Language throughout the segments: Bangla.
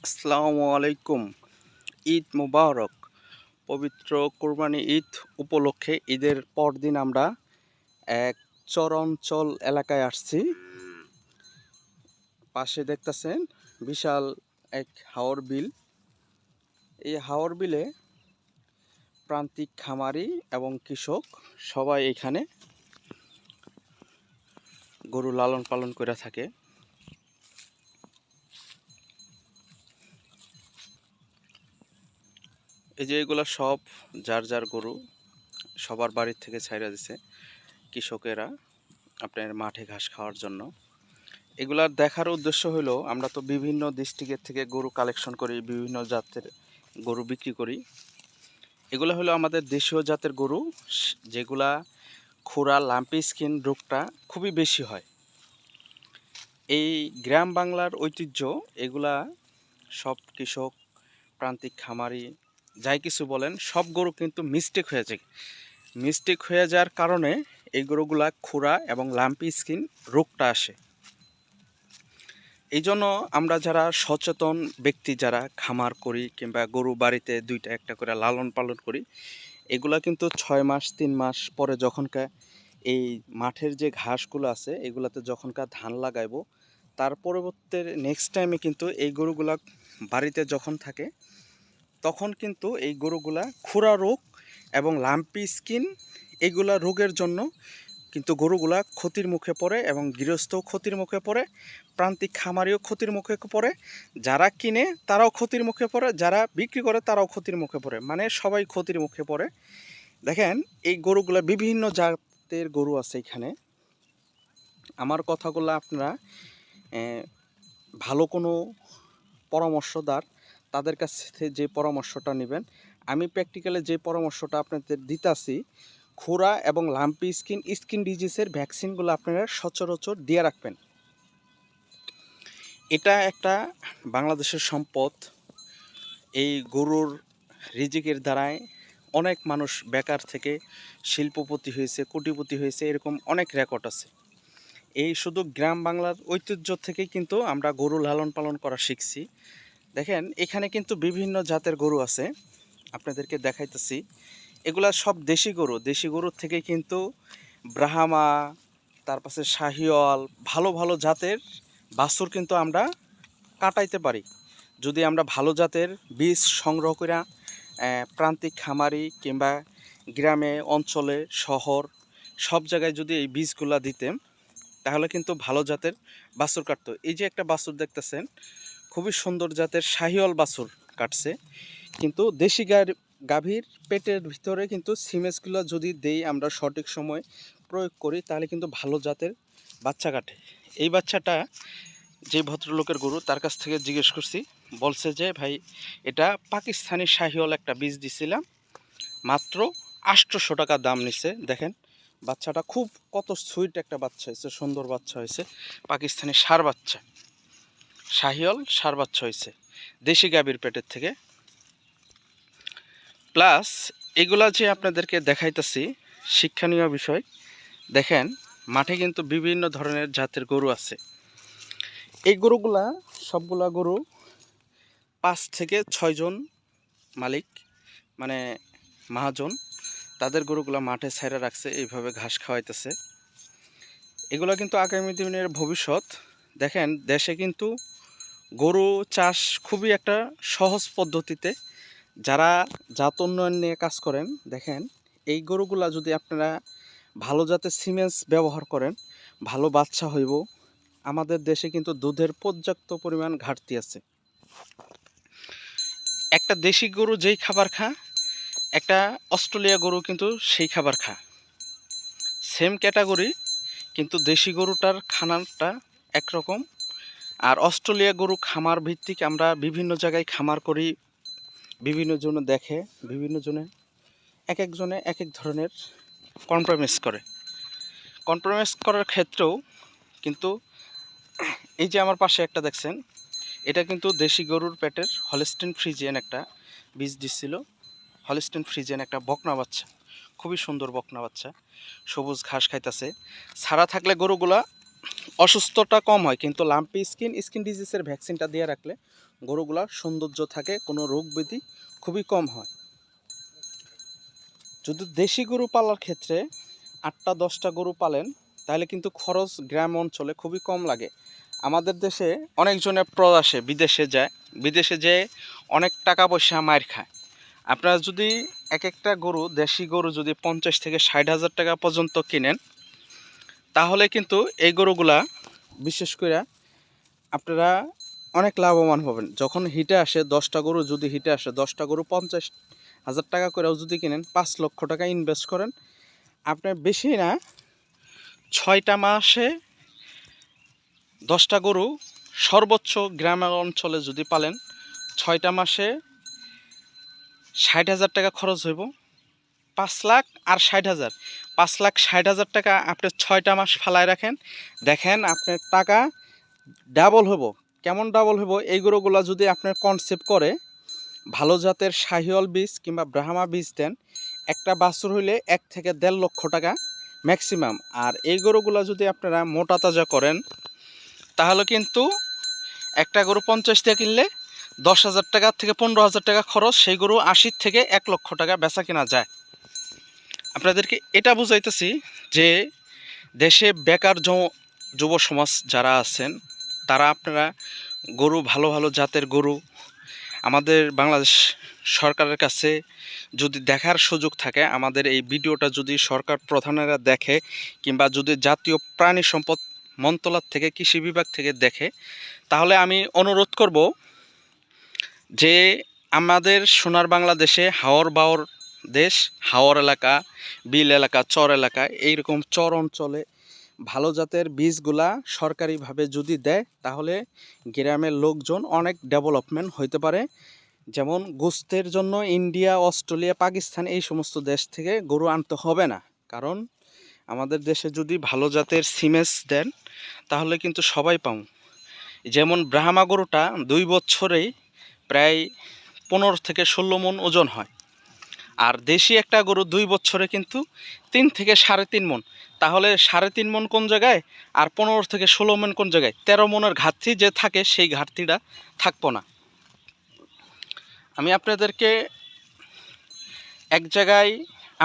আসসালামু আলাইকুম। ঈদ মুবারক। পবিত্র কোরবানি ঈদ উপলক্ষে ঈদের পরদিন আমরা এক চরাঞ্চল এলাকায় আসছি। পাশে দেখতেছেন বিশাল এক হাওর বিল। এই হাওর বিলে প্রান্তিক খামারি এবং কৃষক সবাই এখানে গরু লালন পালন করে থাকে। এই যে এগুলা সব যার যার গরু সবার বাড়ির থেকে ছাইড়া দিছে কৃষকেরা আপনার মাঠে ঘাস খাওয়ার জন্য। এগুলার দেখার উদ্দেশ্য হলো আমরা তো বিভিন্ন ডিস্ট্রিক্টের থেকে গরু কালেকশন করি, বিভিন্ন জাতের গরু বিক্রি করি। এগুলো হলো আমাদের দেশীয় জাতের গরু, যেগুলা খুরা লাম্পি স্কিন রোগটা খুবই বেশি হয়। এই গ্রাম বাংলার ঐতিহ্য। এগুলা সব কৃষক, প্রান্তিক খামারি যাই কিছু বলেন, সব গরু কিন্তু মিস্টেক হয়ে যাওয়ার কারণে এই গরুগুলা খুরা এবং লাম্পি স্কিন রোগটা আসে। এই জন্য আমরা যারা সচেতন ব্যক্তি, যারা খামার করি কিংবা গরু বাড়িতে দুইটা একটা করে লালন পালন করি, এগুলা কিন্তু 6 মাস 3 মাস পরে যখনকার এই মাঠের যে ঘাসগুলো আছে এগুলাতে যখনকার ধান লাগাইবো, তার পরবর্তী নেক্সট টাইমে কিন্তু এই গরুগুলা বাড়িতে যখন থাকে তখন কিন্তু এই গরুগুলা খুরা রোগ এবং লাম্পি স্কিন এগুলা রোগের জন্য কিন্তু গরুগুলা ক্ষতির মুখে পড়ে এবং গৃহস্থও ক্ষতির মুখে পড়ে, প্রান্তিক খামারিও ক্ষতির মুখে পড়ে, যারা কিনে তারাও ক্ষতির মুখে পড়ে, যারা বিক্রি করে তারাও ক্ষতির মুখে পড়ে, মানে সবাই ক্ষতির মুখে পড়ে। দেখেন এই গরুগুলা বিভিন্ন জাতের গরু আছে এখানে। আমার কথাগুলো আপনারা ভালো কোনো পরামর্শদার তাদের কাছ থেকে যে পরামর্শটা নেবেন, আমি প্র্যাকটিক্যালি যে পরামর্শটা আপনাদের দিতাছি, খুরা এবং লাম্পি স্কিন ডিজিজের ভ্যাকসিনগুলো আপনারা সচরাচর দিয়ে রাখবেন। এটা একটা বাংলাদেশের সম্পদ। এই গরুর রিজিকের দ্বারায় অনেক মানুষ বেকার থেকে শিল্পপতি হয়েছে, কোটিপতি হয়েছে, এরকম অনেক রেকর্ড আছে। এই শুধু গ্রাম বাংলার ঐতিহ্য থেকেই কিন্তু আমরা গরু লালন পালন করা শিখছি। দেখেন এখানে কিন্তু বিভিন্ন জাতের গরু আছে, আপনাদেরকে দেখাইতেছি। এগুলা সব দেশি গরু। দেশি গরুর থেকে কিন্তু ব্রাহ্মা, তার পাশে শাহিওয়াল, ভালো ভালো জাতের বাছুর কিন্তু আমরা কাটাইতে পারি যদি আমরা ভালো জাতের বীজ সংগ্রহ করে প্রান্তিক খামারি কিংবা গ্রামে অঞ্চলে শহর সব জায়গায় যদি এই বীজগুলা দিতেম, তাহলে কিন্তু ভালো জাতের বাছুর কাটতো। এই যে একটা বাছুর দেখতেছেন, খুবই সুন্দর জাতের শাহিওয়াল বাছুর কাটছে। কিন্তু দেশি গাভীর পেটের ভিতরে কিন্তু সিমেন্সগুলো যদি দেই আমরা সঠিক সময় প্রয়োগ করি, তাহলে কিন্তু ভালো জাতের বাচ্চা কাটে। এই বাচ্চাটা যে ভদ্রলোকের গরু, তার কাছ থেকে জিজ্ঞেস করছি, বলছে যে ভাই এটা পাকিস্তানি শাহিওয়াল একটা বীজ দিছিলাম, মাত্র 800 টাকা দাম নিছে। দেখেন বাচ্চাটা খুব কত সুইট একটা বাচ্চা হয়েছে, সুন্দর বাচ্চা হয়েছে, পাকিস্তানি ষাঁড় বাচ্চা, শাহিওয়াল ষাঁড় বাচ্চা হয়েছে দেশি গাভীর পেটের থেকে। প্লাস এগুলা যে আপনাদেরকে দেখাইতেছি শিক্ষণীয় বিষয়। দেখেন মাঠে কিন্তু বিভিন্ন ধরনের জাতের গরু আছে। এই গরুগুলা সবগুলা গরু 5 থেকে 6 জন মালিক, মানে মহাজন, তাদের গরুগুলা মাঠে ছাইড়া রাখছে, এইভাবে ঘাস খাওয়াইতেছে। এগুলা কিন্তু আগামী দিনের ভবিষ্যৎ। দেখেন দেশে কিন্তু গরু চাষ খুবই একটা সহজ পদ্ধতিতে, যারা জাত উন্নয়ন নিয়ে কাজ করেন, দেখেন এই গরুগুলা যদি আপনারা ভালো জাতের সিমেন্স ব্যবহার করেন, ভালো বাচ্চা হইব। আমাদের দেশে কিন্তু দুধের পর্যাপ্ত পরিমাণ ঘাটতি আছে। একটা দেশি গরু যেই খাবার খা, একটা অস্ট্রেলিয়া গরু কিন্তু সেই খাবার খা, সেম ক্যাটাগরি, কিন্তু দেশি গরুটার খানাটা একরকম। আর অস্ট্রেলিয়া গরু খামার ভিত্তিক, আমরা বিভিন্ন জায়গায় খামার করি, বিভিন্ন জনে দেখে, বিভিন্ন জনে এক একজনে এক এক ধরনের কম্প্রোমাইজ করার ক্ষেত্রেও কিন্তু এই যে আমার পাশে একটা দেখছেন, এটা কিন্তু দেশি গরুর পেটের হলস্টেইন ফ্রিজিয়ান একটা বীজ দিচ্ছিল। হলস্টেইন ফ্রিজিয়ান একটা বকনা বাচ্চা, খুবই সুন্দর বকনা বাচ্চা, সবুজ ঘাস খাইতেছে। ছাড়া থাকলে গরুগুলা অসুস্থতা কম হয়, কিন্তু লাম্পি স্কিন ডিজিজের ভ্যাকসিনটা দিয়ে রাখলে গরুগুলার সৌন্দর্য থাকে, কোনো রোগ ব্যাধি খুবই কম হয়। যদি দেশি গরু পালার ক্ষেত্রে 8-10টা গরু পালেন তাহলে কিন্তু খরচ গ্রাম অঞ্চলে খুবই কম লাগে। আমাদের দেশে অনেকজনে প্রবাসে বিদেশে যায়, বিদেশে যেয়ে অনেক টাকা পয়সা মার খায়। আপনারা যদি এক একটা গরু, দেশি গরু যদি 50 থেকে 60 হাজার টাকা পর্যন্ত কিনেন, তাহলে কিন্তু এই গরুগুলা বিশেষ করে আপনারা অনেক লাভবান হবেন। যখন হিটে আসে 10টা গরু, যদি হিটে আসে 10টা গরু 50,000 টাকা করেও যদি কিনেন, 5 লক্ষ টাকা ইনভেস্ট করেন, আপনার বেশি না 6টা মাসে 10টা গরু সর্বোচ্চ গ্রাম অঞ্চলে যদি পালেন, 6টা মাসে 60,000 টাকা খরচ হইব। 5,60,000, 5,60,000 টাকা আপনি 6টা মাস ফালায় রাখেন, দেখেন আপনার টাকা ডাবল হইব। কেমন ডাবল হইব? এই গরুগুলা যদি আপনার কনসেপ্ট করে ভালো জাতের শাহিওয়াল বীজ কিংবা ব্রাহ্মা বীজ দেন, একটা বাছুর হইলে 1 থেকে 1.5 লক্ষ টাকা ম্যাক্সিমাম। আর এই গরুগুলা যদি আপনারা মোটা তাজা করেন, তাহলে কিন্তু একটা গরু 50 দিয়ে কিনলে 10,000 টাকা থেকে 15,000 টাকা খরচ, সেই গরু 80 থেকে 1 লক্ষ টাকা বেচা কেনা যায়। আপনাদেরকে এটা বুঝাইতেছি যে দেশে বেকার যুব সমাজ যারা আছেন, তারা আপনারা গরু, ভালো ভালো জাতের গরু আমাদের বাংলাদেশ সরকারের কাছে যদি দেখার সুযোগ থাকে, আমাদের এই ভিডিওটা যদি সরকার প্রধানেরা দেখে কিংবা যদি জাতীয় প্রাণী সম্পদ মন্ত্রণালয় থেকে, কৃষি বিভাগ থেকে দেখে, তাহলে আমি অনুরোধ করব যে আমাদের সোনার বাংলাদেশে হাওর বাওর দেশ, হাওর এলাকা, বিল এলাকা, চর এলাকা, এইরকম চর অঞ্চলে ভালো জাতের বীজগুলা সরকারিভাবে যদি দেয়, তাহলে গ্রামের লোকজন অনেক ডেভেলপমেন্ট হইতে পারে। যেমন গোস্তের জন্য ইন্ডিয়া, অস্ট্রেলিয়া, পাকিস্তান এই সমস্ত দেশ থেকে গরু আনতে হবে না, কারণ আমাদের দেশে যদি ভালো জাতের সিমেন্স দেন তাহলে কিন্তু সবাই পাব। যেমন ব্রাহ্মা গরুটা 2 বছরেই প্রায় 15 থেকে 16 মণ ওজন হয়, আর দেশি একটা গরু 2 বছরে কিন্তু 3 থেকে 3.5 মণ। তাহলে 3.5 মণ কোন জায়গায়, আর 15 থেকে 16 মণ কোন জায়গায়? 13 মণের ঘাটতি যে থাকে, সেই ঘাটতিটা থাকবো না। আমি আপনাদেরকে এক জায়গায়,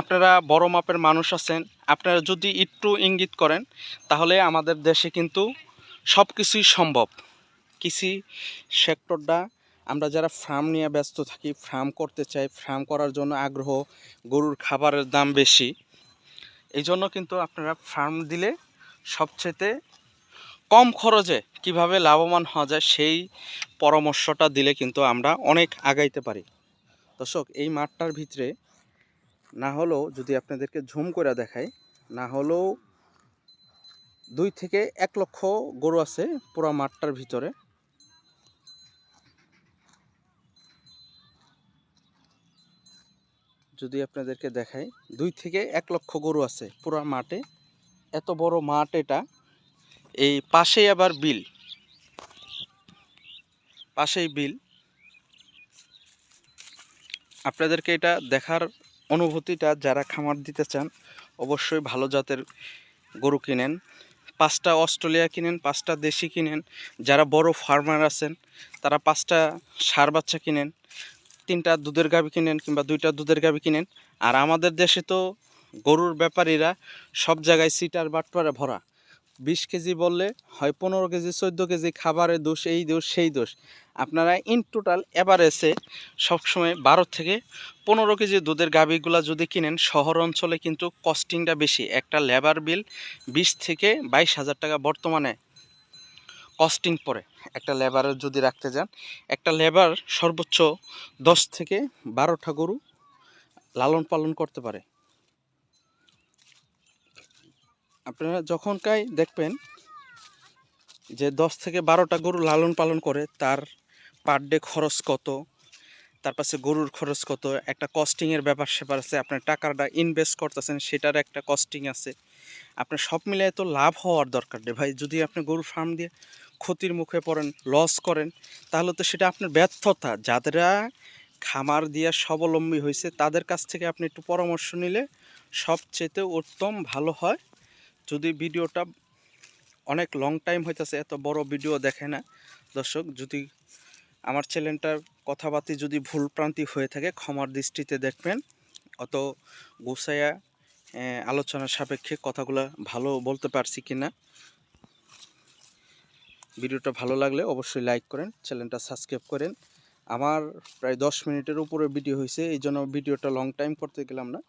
আপনারা বড় মাপের মানুষ আছেন, আপনারা যদি একটু ইঙ্গিত করেন, তাহলে আমাদের দেশে কিন্তু সব কিছুই সম্ভব। কৃষি সেক্টরটা, আমরা যারা ফার্ম নিয়ে ব্যস্ত থাকি, ফার্ম করতে চাই, ফার্ম করার জন্য আগ্রহ, গরুর খাবারের দাম বেশি, এই জন্য কিন্তু আপনারা ফার্ম দিলে সবচেয়ে কম খরচে কিভাবে লাভবান হওয়া যায়, সেই পরামর্শটা দিলে কিন্তু আমরা অনেক আগাইতে পারি। দর্শক, এই মাঠটার ভিতরে না হলেও, যদি আপনাদেরকে ঝুম করে দেখাই, না হলেও 2 থেকে 1 লক্ষ গরু আছে পুরো মাঠটার ভিতরে। যদি আপনাদেরকে দেখাই, 2 থেকে 1 লক্ষ গরু আছে পুরো মাঠে। এত বড় মাঠ এটা। এই পাশেই আবার বিল, পাশেই বিল। আপনাদেরকে এটা দেখার অনুভূতিটা, যারা খামার দিতে চান অবশ্যই ভালো জাতের গরু কিনেন, 5টা অস্ট্রেলিয়া কিনেন, 5টা দেশি কিনেন। যারা বড় ফার্মার আছেন তারা 5টা ষাঁড় বাচ্চা কিনেন, 3টা দুধের গাভী কিনেন কিংবা 2টা দুধের গাভী কিনেন। আর আমাদের দেশে তো গরুর ব্যাপারীরা সব জায়গায় সিটার বাটপারে ভরা। 20 কেজি বললে হয় 15 কেজি, 14 কেজি, খাবারের দোষ, এই দোষ, সেই দোষ। আপনারা ইন টোটাল এভারেজে সবসময় 12 থেকে 15 কেজি দুধের গাভীগুলা যদি কিনেন, শহর অঞ্চলে কিন্তু কস্টিংটা বেশি। একটা লেবার বিল 20 থেকে 22,000 টাকা বর্তমানে কস্টিং পড়ে। একটা লেবারের যদি রাখতে যান, একটা লেবার সর্বোচ্চ 10 থেকে 12টা গরু লালন পালন করতে পারে। আপনারা যখনকাই দেখবেন যে 10 থেকে 12টা গরু লালন পালন করে, তার পার ডে খরচ কত, তার পাশে গরুর খরচ কত, একটা কস্টিংয়ের ব্যাপার স্যাপার আছে। আপনার টাকাটা ইনভেস্ট করতেছেন, সেটার একটা কস্টিং আছে। আপনার সব মিলিয়ে তো লাভ হওয়ার দরকার রে ভাই। যদি আপনি গরুর ফার্ম দিয়ে ক্ষতির মুখে পড়েন, লস করেন, তাহলে তো সেটা আপনার ব্যর্থতা। যারা খামার দিয়ে স্বাবলম্বী হয়েছে, তাদের কাছ থেকে আপনি একটু পরামর্শ নিলে সবচেয়ে উত্তম ভালো হয়। যদি ভিডিওটা অনেক লং টাইম হইতেছে, এত বড় ভিডিও দেখে না দর্শক। যদি আমার চ্যানেলটার কথাবার্তা যদি ভুল প্রান্তি হয়ে থাকে ক্ষমার দৃষ্টিতে দেখবেন। অত গুছাইয়া আলোচনার সাপেক্ষে কথাগুলো ভালো বলতে পারছি কিনা। ভিডিওটা ভালো লাগলে অবশ্যই লাইক করেন, চ্যানেলটা সাবস্ক্রাইব করেন। আমার প্রায় 10 মিনিটের উপরে ভিডিও হয়েছে, এই জন্য ভিডিওটা লং টাইম করতে গেলাম না।